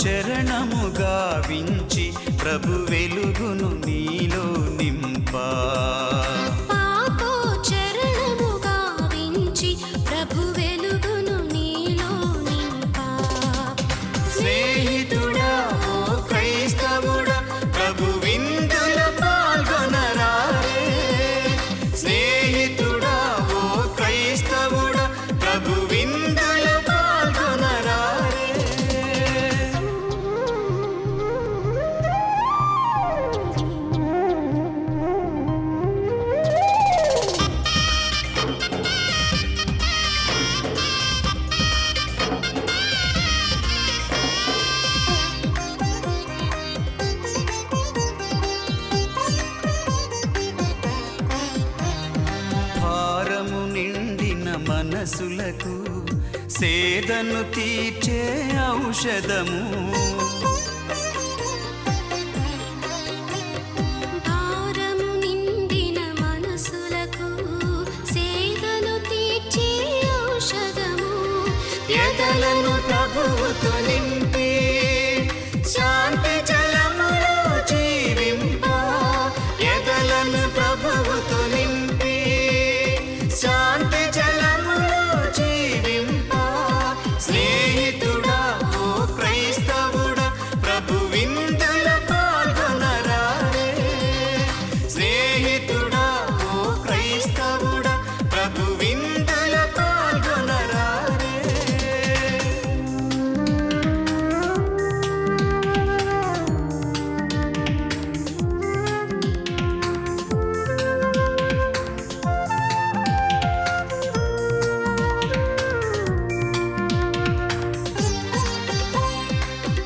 చరణము గావించి ప్రభు వెలుగును నీలో నింపా పాపో చరణము గావించి ప్రభు వెలుగును నీలో నింపా స్నేహితుడా ఓ క్రైస్తవుడా ప్రభు విందుల పాల్గొనరారే స్నేహితుడా ఓ క్రైస్తవుడా ప్రభు విందుల పాల్గొనరారే భారము నిండిన మనసులకు సేదను తీర్చే ఔషధము భారము నిండిన మనసులకు సేదను తీర్చే ఔషధము ఎదలను ప్రభువుతో నింపి శాంతి జలములో జీవింప ఎదలను ప్రభువుతో నింపి శాంతి జలములో జీవింప స్నేహితుడా ఓ క్రైస్తవుడా ప్రభు విందుల పాల్గొనరారే స్నేహితుడా ఓ క్రైస్తవుడా ప్రభు విందుల పాల్గొనరారే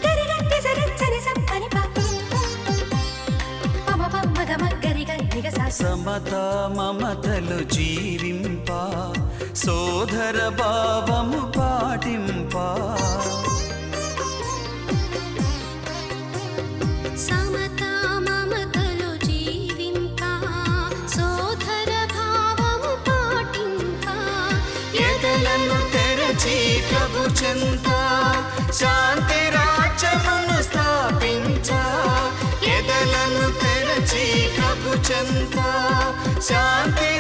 గరిగట్టి సరచ్చని సంపని పాప పమ పమ్మ గమ గరి గరి గ సా సమత మమతలు జీవింప సోదర భావము పాటింప సమతా మమతలో జీవింపా సోదర భావము పాటింపా ఎదలను తెరచి ప్రభు చెంత శాంతి రాజ్యమును స్థాపించ ఎదలను తెరచి ప్రభు చెంత శాంతి